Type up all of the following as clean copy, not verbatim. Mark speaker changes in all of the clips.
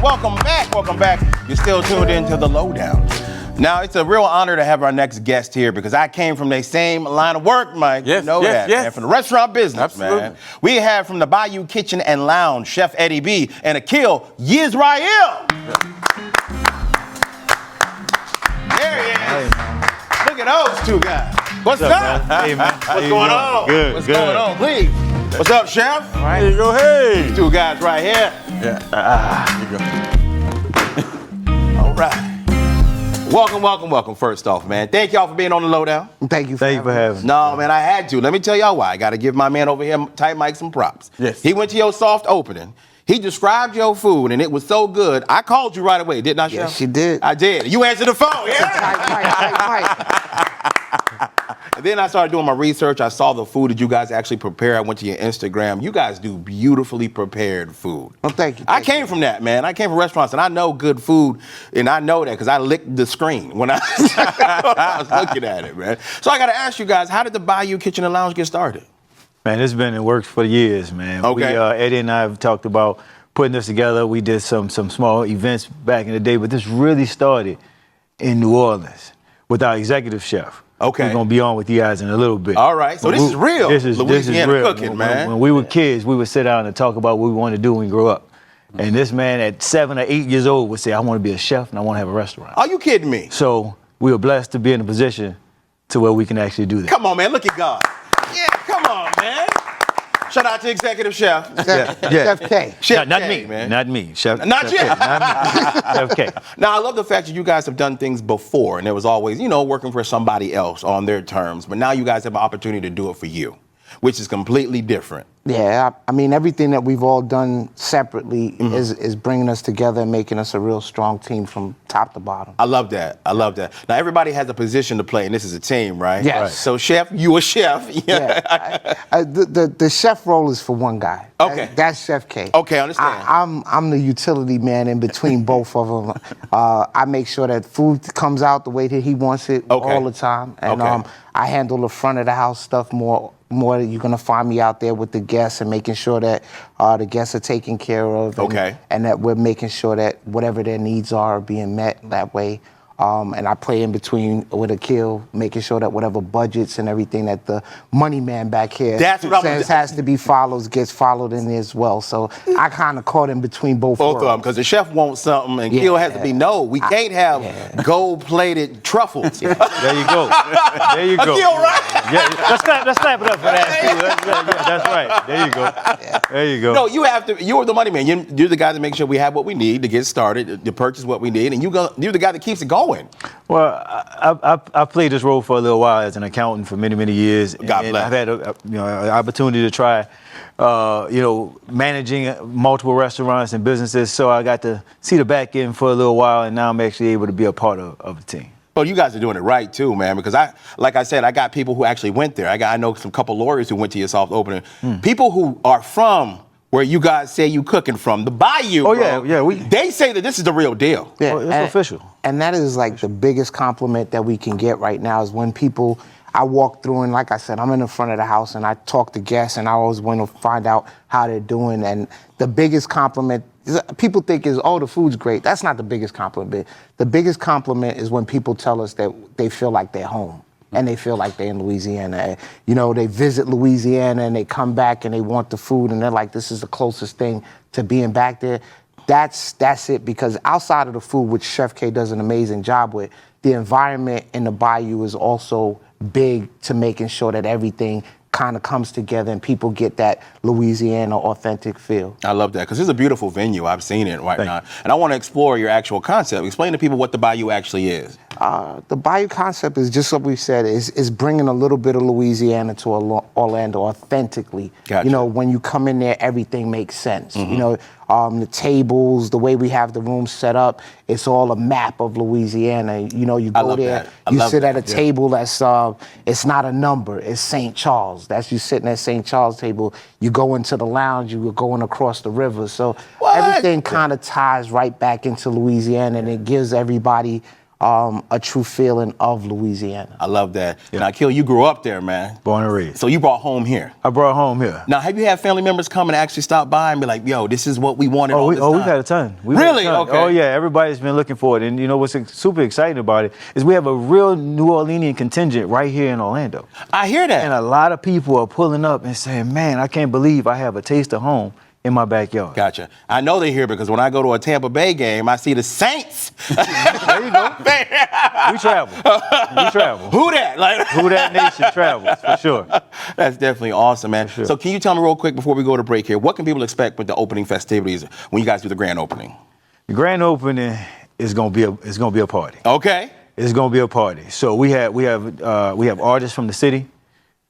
Speaker 1: Welcome back. You're still tuned into the Lowdown. Now, it's a real honor to have our next guest here because I came from the same line of work, Mike.
Speaker 2: Yes,
Speaker 1: you know
Speaker 2: yes,
Speaker 1: that,
Speaker 2: yes.
Speaker 1: man. From the restaurant business,
Speaker 2: Absolutely.
Speaker 1: man. We have from the Bayou Kitchen and Lounge, Chef Eddie B. and Akil Yisrael. There he is. Look at those two guys. What's up?
Speaker 3: Hey, man.
Speaker 1: What's going on?
Speaker 3: Good,
Speaker 1: What's
Speaker 3: good.
Speaker 1: going on, please? What's up, Chef?
Speaker 3: All right. Here you go. Hey.
Speaker 1: Two guys right here.
Speaker 3: Yeah. Here you go.
Speaker 1: All right. Welcome, first off, man. Thank y'all for being on the Lowdown.
Speaker 4: Thank you for having me.
Speaker 1: No, man, I had to. Let me tell y'all why. I got to give my man over here, Tight Mike, some props.
Speaker 2: Yes.
Speaker 1: He went to your soft opening. He described your food, and it was so good. I called you right away, didn't I, Chef?
Speaker 4: Yes, you did.
Speaker 1: I did. You answered the phone, yeah?
Speaker 4: Tight.
Speaker 1: And then I started doing my research. I saw the food that you guys actually prepare. I went to your Instagram. You guys do beautifully prepared food.
Speaker 4: Well, thank you.
Speaker 1: I came from that, man. I came from restaurants, and I know good food, and I know that because I licked the screen when I was looking at it, man. So I got to ask you guys, how did the Bayou Kitchen and Lounge get started?
Speaker 3: Man, it's been in works for years, man.
Speaker 1: Okay.
Speaker 3: Eddie and I have talked about putting this together. We did some small events back in the day, but this really started in New Orleans with our executive chef.
Speaker 1: Okay.
Speaker 3: We're gonna be on with you guys in a little bit.
Speaker 1: All right. So this is real.
Speaker 3: This is
Speaker 1: Louisiana
Speaker 3: real.
Speaker 1: cooking, man.
Speaker 3: When we were kids, we would sit down and talk about what we wanted to do when we grew up. And this man at 7 or 8 years old would say, I want to be a chef and I want to have a restaurant.
Speaker 1: Are you kidding me?
Speaker 3: So we were blessed to be in a position to where we can actually do that.
Speaker 1: Come on, man. Look at God. Yeah, come on, man. Shout out to Executive Chef.
Speaker 4: Chef K.
Speaker 1: Chef
Speaker 3: Not
Speaker 1: K,
Speaker 3: me,
Speaker 1: man.
Speaker 3: not me. Chef,
Speaker 1: Not
Speaker 3: Chef
Speaker 1: you.
Speaker 3: K, not me. Chef K.
Speaker 1: Now, I love the fact that you guys have done things before, and it was always, working for somebody else on their terms. But now you guys have an opportunity to do it for you, which is completely different.
Speaker 4: Yeah, I mean, everything that we've all done separately is bringing us together and making us a real strong team from top to bottom.
Speaker 1: I love that. Now, everybody has a position to play, and this is a team, right?
Speaker 4: Yes. Right.
Speaker 1: So, Chef, you a chef.
Speaker 4: Yeah. The chef role is for one guy.
Speaker 1: Okay.
Speaker 4: That's Chef K.
Speaker 1: Okay, I understand.
Speaker 4: I'm the utility man in between both of them. I make sure that food comes out the way that he wants it all the time. And I handle the front of the house stuff more. You're gonna find me out there with the guests and making sure that the guests are taken care of. And that we're making sure that whatever their needs are being met that way. And I play in between with Akil, making sure that whatever budgets and everything that the money man back here says has to be followed, gets followed in there as well. So I kind of caught in between both
Speaker 1: of them, because the chef wants something, and Akil has to be, we can't have gold-plated truffles.
Speaker 3: There you go. There you go.
Speaker 1: Akil, right?
Speaker 3: Yeah, let's clap it up for that, too. That's right. There you go. There you go.
Speaker 1: No, you're the money man. You're the guy that makes sure we have what we need to get started, to purchase what we need, and you're the guy that keeps it going.
Speaker 3: Well, I played this role for a little while as an accountant for many, many years.
Speaker 1: God bless.
Speaker 3: I've had an opportunity to try, managing multiple restaurants and businesses. So I got to see the back end for a little while, and now I'm actually able to be a part of the team.
Speaker 1: Well, you guys are doing it right too, man. Because like I said, I got people who actually went there. I know some couple lawyers who went to your soft opening. People who are from where you guys say you cooking from, the Bayou.
Speaker 3: Oh,
Speaker 1: bro,
Speaker 3: yeah.
Speaker 1: They say that this is the real deal.
Speaker 4: Yeah,
Speaker 3: it's official.
Speaker 4: And that is like the biggest compliment that we can get right now is when people, I walk through and like I said, I'm in the front of the house and I talk to guests and I always want to find out how they're doing. And the biggest compliment, people think is, the food's great. That's not the biggest compliment. The biggest compliment is when people tell us that they feel like they're home. And they feel like they're in Louisiana. They visit Louisiana and they come back and they want the food and they're like, this is the closest thing to being back there. That's it, because outside of the food, which Chef K does an amazing job with, the environment in the Bayou is also big to making sure that everything kind of comes together and people get that Louisiana authentic feel.
Speaker 1: I love that, because it's a beautiful venue. I've seen it right now. And I want to explore your actual concept. Explain to people what the Bayou actually is.
Speaker 4: The Bayou concept is just what we said, is bringing a little bit of Louisiana to Orlando authentically.
Speaker 1: Gotcha.
Speaker 4: When you come in there, everything makes sense. The tables, the way we have the room set up, it's all a map of Louisiana. You go there, you sit at a table that's, it's not a number, it's St. Charles. That's you sitting at St. Charles table. You go into the lounge, you were going across the river. So everything kind of ties right back into Louisiana, and it gives everybody a true feeling of Louisiana.
Speaker 1: I love that. Now, Kill, you grew up there, man.
Speaker 3: Born and raised.
Speaker 1: So you brought home here.
Speaker 3: I brought home here.
Speaker 1: Now, have you had family members come and actually stop by and be like, yo, this is what we wanted all this time?
Speaker 3: We've had a ton.
Speaker 1: Really? Okay.
Speaker 3: Oh, yeah. Everybody's been looking for it. And you know what's super exciting about it is we have a real New Orleanian contingent right here in Orlando.
Speaker 1: I hear that.
Speaker 3: And a lot of people are pulling up and saying, man, I can't believe I have a taste of home in my backyard.
Speaker 1: Gotcha. I know they're here because when I go to a Tampa Bay game, I see the Saints.
Speaker 3: There you go. We travel. We travel.
Speaker 1: Who that? Like,
Speaker 3: Who that nation travels, for sure.
Speaker 1: That's definitely awesome, man.
Speaker 3: Sure.
Speaker 1: So can you tell me real quick before we go to break here, what can people expect with the opening festivities when you guys do the grand opening?
Speaker 3: The grand opening is gonna be a party.
Speaker 1: Okay.
Speaker 3: It's gonna be a party. So we have artists from the city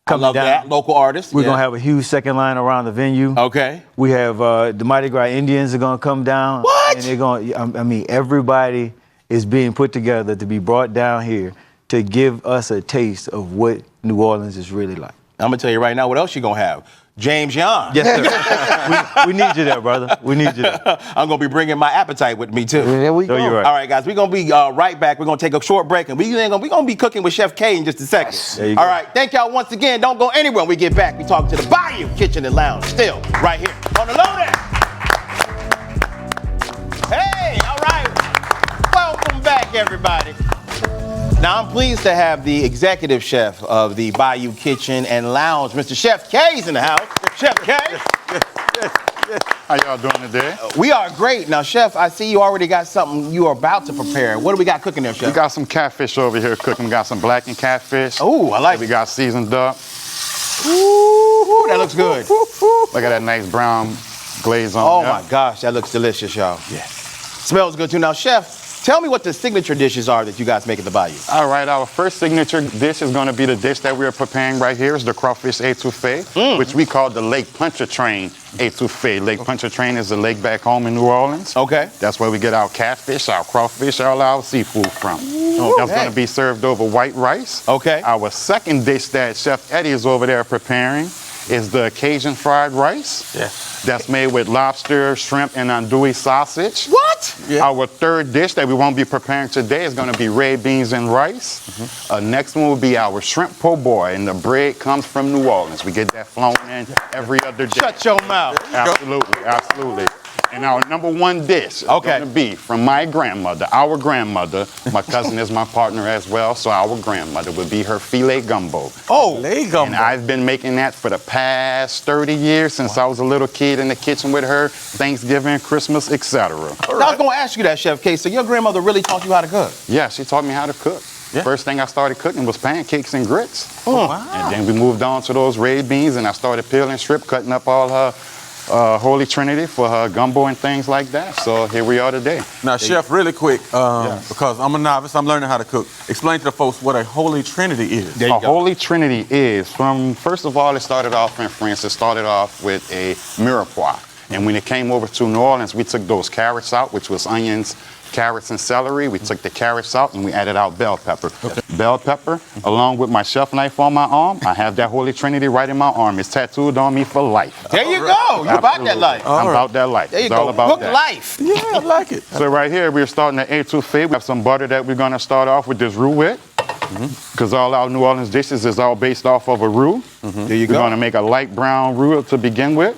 Speaker 1: I
Speaker 3: coming
Speaker 1: love
Speaker 3: down.
Speaker 1: that. Local artists.
Speaker 3: We're
Speaker 1: yeah.
Speaker 3: gonna have a huge second line around the venue.
Speaker 1: Okay.
Speaker 3: We have the Mardi Gras Indians are gonna come down.
Speaker 1: What?
Speaker 3: And they're gonna. I mean, everybody is being put together to be brought down here to give us a taste of what New Orleans is really like.
Speaker 1: I'm gonna tell you right now what else you're gonna have. James Yon.
Speaker 3: Yes, sir. we need you there, brother. We need you there.
Speaker 1: I'm gonna be bringing my appetite with me too.
Speaker 4: There we
Speaker 3: So
Speaker 4: go.
Speaker 3: you're right.
Speaker 1: All right, guys, we're gonna be right back. We're gonna take a short break, and we're gonna be cooking with Chef K in just a second.
Speaker 3: There you
Speaker 1: All
Speaker 3: go.
Speaker 1: right, thank y'all once again. Don't go anywhere. When we get back, we talk to the Bayou Kitchen and Lounge, still right here on the Lowdown. Hey, all right. Welcome back, everybody. Now, I'm pleased to have the executive chef of the Bayou Kitchen and Lounge, Mr. Chef K's in the house. Chef K.
Speaker 2: How y'all doing today?
Speaker 1: We are great. Now, Chef, I see you already got something you are about to prepare. What do we got cooking there, Chef?
Speaker 2: We got some catfish over here cooking. We got some blackened catfish.
Speaker 1: Ooh, I like
Speaker 2: We
Speaker 1: it.
Speaker 2: got seasoned up.
Speaker 1: Ooh, that looks good.
Speaker 2: Look at that nice brown glaze on
Speaker 1: Oh
Speaker 2: there.
Speaker 1: my gosh, that looks delicious, y'all. Yeah. Smells good too. Now, Chef, tell me what the signature dishes are that you guys make at the Bayou.
Speaker 2: All right, our first signature dish is going to be the dish that we're preparing right here. Is the crawfish etouffee, which we call the Lake Pontchartrain etouffee. Lake Pontchartrain is a lake back home in New Orleans.
Speaker 1: Okay.
Speaker 2: That's where we get our catfish, our crawfish, all our seafood from. That's going to be served over white rice.
Speaker 1: Okay.
Speaker 2: Our second dish that Chef Eddie is over there preparing is the Cajun fried rice.
Speaker 1: Yes.
Speaker 2: That's made with lobster, shrimp, and andouille sausage.
Speaker 1: What? Yeah.
Speaker 2: Our third dish that we won't be preparing today is going to be red beans and rice. Next one will be our shrimp po' boy, and the bread comes from New Orleans. We get that flown in every other day.
Speaker 1: Shut your mouth.
Speaker 2: Absolutely, absolutely. And our number one dish is
Speaker 1: Okay.
Speaker 2: going to be from my grandmother, our grandmother. My cousin is my partner as well, so our grandmother would be her filet gumbo.
Speaker 1: Oh,
Speaker 2: And I've been making that for the past 30 years since I was a little kid in the kitchen with her, Thanksgiving, Christmas, etc.
Speaker 1: I was going to ask you that, Chef K. So your grandmother really taught you how to cook?
Speaker 2: Yeah, she taught me how to cook.
Speaker 1: Yeah.
Speaker 2: First thing I started cooking was pancakes and grits.
Speaker 1: Wow.
Speaker 2: And then we moved on to those red beans, and I started peeling shrimp, cutting up all her Holy Trinity for her gumbo and things like that. So here we are today.
Speaker 5: Now, Chef, really quick, because I'm a novice, I'm learning how to cook. Explain to the folks what a Holy Trinity is.
Speaker 1: There you
Speaker 2: A
Speaker 1: go.
Speaker 2: Holy Trinity is, first of all, it started off in France. It started off with a mirepoix. And when it came over to New Orleans, we took those carrots out, which was onions, carrots, and celery. We took the carrots out and we added out bell pepper. Bell pepper, along with my chef knife on my arm. I have that Holy Trinity right in my arm. It's tattooed on me for life.
Speaker 1: There you go. You about that life.
Speaker 2: I'm about that life.
Speaker 1: There you
Speaker 2: It's
Speaker 1: go.
Speaker 2: all about
Speaker 1: Cook
Speaker 2: that.
Speaker 1: life.
Speaker 5: Yeah, I like it.
Speaker 2: So right here, we're starting the etouffee. We have some butter that we're gonna start off with this roux with. Because all our New Orleans dishes is all based off of a roux.
Speaker 1: There you
Speaker 2: We're
Speaker 1: go.
Speaker 2: gonna make a light brown roux to begin with.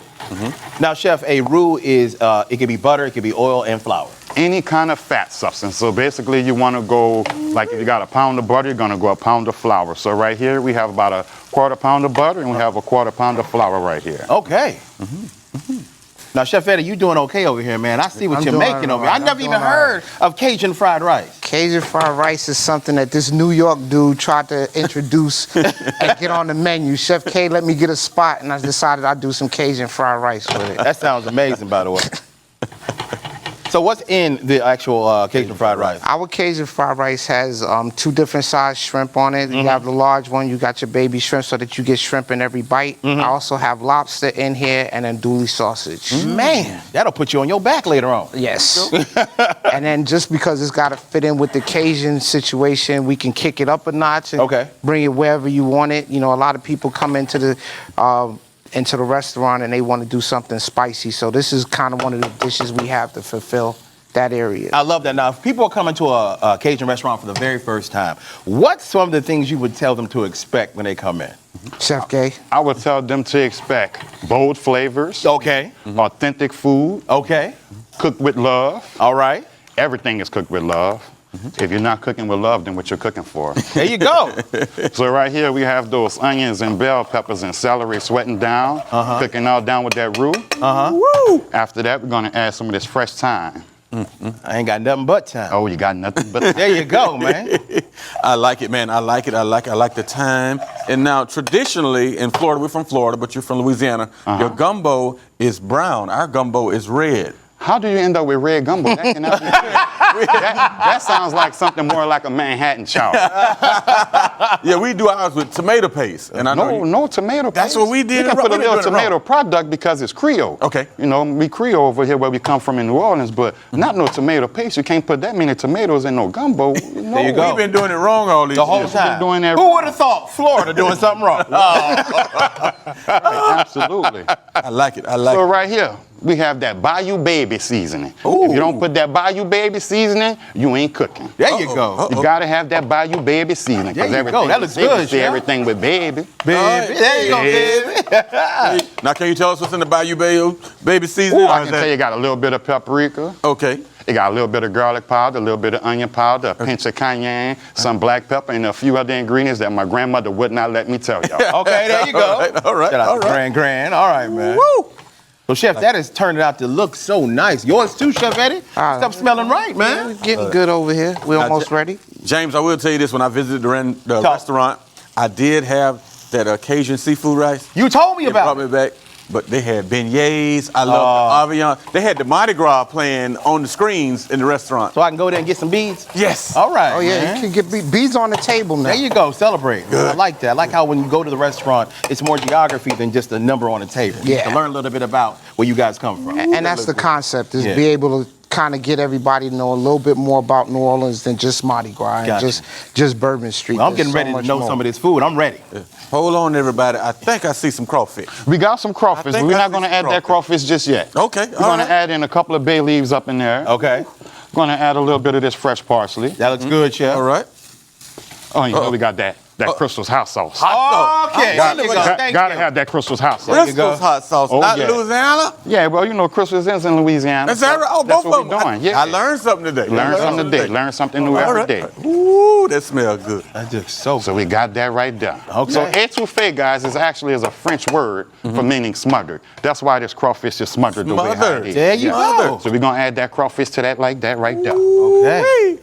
Speaker 1: Now, Chef, a roux is, it could be butter, it could be oil and flour.
Speaker 2: Any kind of fat substance. So basically you wanna go, like if you got a pound of butter, you're gonna go a pound of flour. So right here, we have about a quarter pound of butter and we have a quarter pound of flour right here.
Speaker 1: Okay. Now, Chef Eddie, you doing okay over here, man. I see what
Speaker 4: I'm
Speaker 1: you're
Speaker 4: doing
Speaker 1: making
Speaker 4: all
Speaker 1: over here. I
Speaker 4: right.
Speaker 1: never
Speaker 4: I'm
Speaker 1: even
Speaker 4: doing all
Speaker 1: heard of Cajun fried rice.
Speaker 4: Cajun fried rice is something that this New York dude tried to introduce and get on the menu. Chef K let me get a spot, and I decided I'd do some Cajun fried rice with it.
Speaker 1: That sounds amazing, by the way. So what's in the actual Cajun fried rice?
Speaker 4: Our Cajun fried rice has 2 different size shrimp on it. You have the large one, you got your baby shrimp so that you get shrimp in every bite. I also have lobster in here and andouille sausage.
Speaker 1: Man, that'll put you on your back later on.
Speaker 4: Yes. And then just because it's got to fit in with the Cajun situation, we can kick it up a notch and
Speaker 1: Okay.
Speaker 4: bring it wherever you want it. You know, a lot of people come into the restaurant and they want to do something spicy. So this is kind of one of the dishes we have to fulfill that area.
Speaker 1: I love that. Now, if people are coming to a Cajun restaurant for the very first time, what's some of the things you would tell them to expect when they come in?
Speaker 4: Chef K.
Speaker 2: I would tell them to expect bold flavors,
Speaker 1: Okay.
Speaker 2: authentic food,
Speaker 1: Okay.
Speaker 2: cooked with love.
Speaker 1: All right.
Speaker 2: Everything is cooked with love. If you're not cooking with love, then what you're cooking for?
Speaker 1: There you go.
Speaker 2: So right here we have those onions and bell peppers and celery sweating down, cooking all down with that roux. Woo! After that, we're gonna add some of this fresh thyme.
Speaker 1: I ain't got nothing but time.
Speaker 2: Oh, you got nothing but
Speaker 1: There you go, man.
Speaker 5: I like it, man. I like it. I like the time. And now, traditionally in Florida, we're from Florida, but you're from Louisiana. Your gumbo is brown. Our gumbo is red.
Speaker 2: How do you end up with red gumbo? That cannot be that sounds like something more like a Manhattan chowder.
Speaker 5: Yeah, we do ours with tomato paste. And I know
Speaker 2: No tomato paste.
Speaker 5: That's what we did.
Speaker 2: You can
Speaker 5: We
Speaker 2: put a
Speaker 5: been
Speaker 2: little
Speaker 5: doing it
Speaker 2: tomato
Speaker 5: wrong.
Speaker 2: product because it's Creole.
Speaker 5: Okay.
Speaker 2: You know, we Creole over here where we come from in New Orleans, but not no tomato paste. You can't put that many tomatoes in no gumbo. No.
Speaker 1: There you go.
Speaker 5: We've been doing it wrong all these
Speaker 1: The whole
Speaker 5: years.
Speaker 1: time.
Speaker 2: doing that
Speaker 1: Who would have thought Florida doing something wrong?
Speaker 2: Absolutely.
Speaker 5: I like it. I like
Speaker 2: So
Speaker 5: it.
Speaker 2: right here, we have that Bayou Baby seasoning. If you don't put that Bayou Baby seasoning, you ain't cooking.
Speaker 1: There you go.
Speaker 2: You gotta have that Bayou Baby seasoning.
Speaker 1: There
Speaker 2: 'cause
Speaker 1: you
Speaker 2: everything
Speaker 1: go. That looks
Speaker 2: baby,
Speaker 1: good,
Speaker 2: say
Speaker 1: Chef.
Speaker 2: everything with baby.
Speaker 1: Baby. There you go, baby.
Speaker 5: Now, can you tell us what's in the Bayou Baby seasoning?
Speaker 2: Ooh,
Speaker 5: Or
Speaker 2: I
Speaker 5: is
Speaker 2: can
Speaker 5: that-
Speaker 2: tell you got a little bit of paprika.
Speaker 5: Okay.
Speaker 2: It got a little bit of garlic powder, a little bit of onion powder, a pinch of cayenne, some black pepper, and a few other ingredients that my grandmother would not let me tell y'all.
Speaker 1: Okay, there you go.
Speaker 5: All right.
Speaker 1: Shout out
Speaker 5: All
Speaker 1: to
Speaker 5: right.
Speaker 1: Grand. All right, man.
Speaker 5: Woo!
Speaker 1: So, Chef, that has turned it out to look so nice. Yours too, Chef Eddie? Stuff smelling right, man.
Speaker 4: We're getting good over here. We're almost ready.
Speaker 5: James, I will tell you this. When I visited the restaurant, I did have that Cajun seafood rice.
Speaker 1: You told me
Speaker 5: It
Speaker 1: about
Speaker 5: brought
Speaker 1: it.
Speaker 5: me back. But they had beignets. I love the avion. They had the Mardi Gras playing on the screens in the restaurant.
Speaker 1: So I can go there and get some beads?
Speaker 5: Yes.
Speaker 1: All right.
Speaker 4: Oh yeah,
Speaker 1: man.
Speaker 4: you can get beads on the table now.
Speaker 1: There you go. Celebrate. I like that. I like how when you go to the restaurant, it's more geography than just a number on the table. You
Speaker 4: Yeah.
Speaker 1: get to learn a little bit about where you guys come from.
Speaker 4: And that's the concept, is
Speaker 1: Yeah.
Speaker 4: be able to kind of get everybody to know a little bit more about New Orleans than just Mardi Gras and
Speaker 1: Gotcha.
Speaker 4: just Bourbon Street.
Speaker 1: Well, I'm
Speaker 4: There's
Speaker 1: getting
Speaker 4: so
Speaker 1: ready to
Speaker 4: much
Speaker 1: know
Speaker 4: more.
Speaker 1: some of this food. I'm ready.
Speaker 5: Hold on, everybody. I think I see some crawfish.
Speaker 2: We got some crawfish,
Speaker 5: I
Speaker 2: but
Speaker 5: think
Speaker 2: we're
Speaker 5: I
Speaker 2: not
Speaker 5: see
Speaker 2: gonna
Speaker 5: some
Speaker 2: add that crawfish just yet.
Speaker 5: Okay,
Speaker 2: We're
Speaker 5: all
Speaker 2: gonna
Speaker 5: right.
Speaker 2: add in a couple of bay leaves up in there.
Speaker 1: Okay.
Speaker 2: Gonna add a little bit of this fresh parsley.
Speaker 1: That looks good, Chef.
Speaker 5: All right.
Speaker 2: Oh, you know we got that Crystal's hot sauce.
Speaker 1: Okay.
Speaker 5: Got
Speaker 1: There you
Speaker 5: it.
Speaker 1: go.
Speaker 2: Got,
Speaker 1: Thank
Speaker 2: gotta
Speaker 1: you.
Speaker 2: have that Crystal's hot sauce.
Speaker 1: There you go.
Speaker 5: Crystal's hot sauce,
Speaker 2: Oh,
Speaker 5: not
Speaker 2: yeah.
Speaker 5: Louisiana.
Speaker 2: Yeah, well, you know Crystal's is in Louisiana.
Speaker 5: Is that right? Oh,
Speaker 2: That's
Speaker 5: both
Speaker 2: what
Speaker 5: of
Speaker 2: we're
Speaker 5: them.
Speaker 2: doing. Yeah.
Speaker 5: I learned something today.
Speaker 2: Learn something today. Learn something new
Speaker 5: All
Speaker 2: every
Speaker 5: right.
Speaker 2: day.
Speaker 5: Ooh, that smells good.
Speaker 1: That looks so
Speaker 2: So we got that right there.
Speaker 1: Okay.
Speaker 2: So étouffée, guys, is actually a French word for meaning smothered. That's why this crawfish is smothered the way how it
Speaker 5: Smothered.
Speaker 2: is.
Speaker 1: There you go.
Speaker 2: So we're gonna add that crawfish to that like that right there.
Speaker 1: Okay.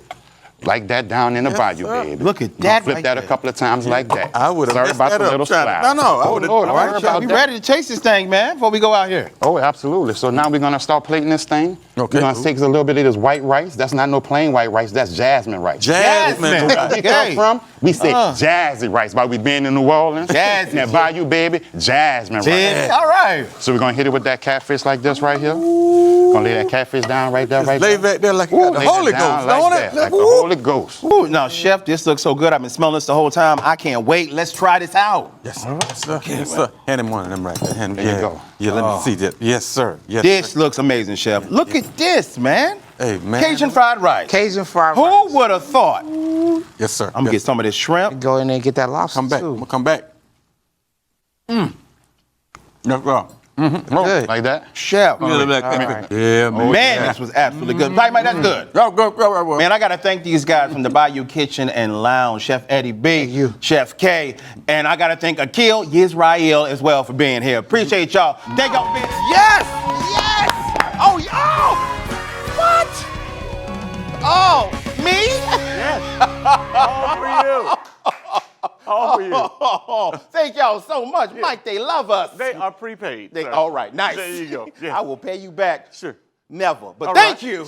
Speaker 2: Like that down in the bayou,
Speaker 5: sir.
Speaker 2: baby.
Speaker 1: Look at
Speaker 2: We're gonna
Speaker 1: that
Speaker 2: flip
Speaker 1: right
Speaker 2: that
Speaker 1: there.
Speaker 2: a couple of times like that.
Speaker 5: I would've
Speaker 2: Sorry
Speaker 5: messed
Speaker 2: about
Speaker 5: that
Speaker 2: the
Speaker 5: up
Speaker 2: little
Speaker 5: trying to-
Speaker 2: splash.
Speaker 5: No, I
Speaker 2: Oh,
Speaker 5: would've-
Speaker 2: Lord,
Speaker 1: All
Speaker 2: don't
Speaker 1: right,
Speaker 2: worry
Speaker 1: Chef,
Speaker 2: about
Speaker 1: we
Speaker 2: that.
Speaker 1: ready to chase this thing, man, before we go out here.
Speaker 2: Oh, absolutely. So now we're gonna start plating this thing.
Speaker 5: Okay.
Speaker 2: We're gonna take a little bit of this white rice. That's not no plain white rice. That's jasmine rice.
Speaker 5: Jasmine.
Speaker 1: Jasmine.
Speaker 2: Where we
Speaker 1: Okay.
Speaker 2: come from, we say jazzy rice. By we being in New Orleans,
Speaker 1: Jazzy.
Speaker 2: that Bayou baby, jasmine
Speaker 1: Yeah.
Speaker 2: rice.
Speaker 1: All right.
Speaker 2: So we're gonna hit it with that catfish like this right here. Gonna lay that catfish down right there, right
Speaker 5: Lay
Speaker 2: there.
Speaker 5: back there like you got the
Speaker 2: Lay that
Speaker 5: Holy
Speaker 2: down
Speaker 5: Ghost,
Speaker 2: like
Speaker 5: don't
Speaker 2: that,
Speaker 5: it?
Speaker 2: like the
Speaker 5: Woo.
Speaker 2: Holy Ghost.
Speaker 1: Ooh, now, Chef, this looks so good. I've been smelling this the whole time. I can't wait. Let's try this out.
Speaker 5: Yes, sir. Yes, sir. Yes, sir. Hand him one of them right there. Hand him.
Speaker 2: There you go.
Speaker 5: Yeah, let me see that. Yes, sir. Yes,
Speaker 1: This
Speaker 5: sir.
Speaker 1: looks amazing, Chef. Look at this, man.
Speaker 5: Hey, man.
Speaker 1: Cajun fried rice.
Speaker 4: Cajun fried
Speaker 1: Who
Speaker 4: rice.
Speaker 1: would have thought?
Speaker 5: Yes, sir.
Speaker 1: I'm gonna get some of this shrimp.
Speaker 4: Go in there and get that lobster
Speaker 5: Come back. I'm
Speaker 4: too.
Speaker 5: gonna come back. Yes, sir.
Speaker 4: Good.
Speaker 2: Like that.
Speaker 1: Chef.
Speaker 5: Yeah, man.
Speaker 1: Man, this was absolutely good. Mike, this good.
Speaker 5: Go.
Speaker 1: Man, I gotta thank these guys from the Bayou Kitchen and Lounge, Chef Eddie B,
Speaker 4: you.
Speaker 1: Chef K, and I gotta thank Akil Yisrael as well for being here. Appreciate y'all. Thank y'all for being Yes! Yes! Oh, what? Oh, me?
Speaker 5: All for you. All for you.
Speaker 1: Oh, thank y'all so much. Mike, they love us.
Speaker 5: They are prepaid.
Speaker 1: They,
Speaker 5: sir.
Speaker 1: all right, nice.
Speaker 5: There you go. Yeah.
Speaker 1: I will pay you back.
Speaker 5: Sure.
Speaker 1: Never. But
Speaker 5: All
Speaker 1: thank
Speaker 5: right.
Speaker 1: you.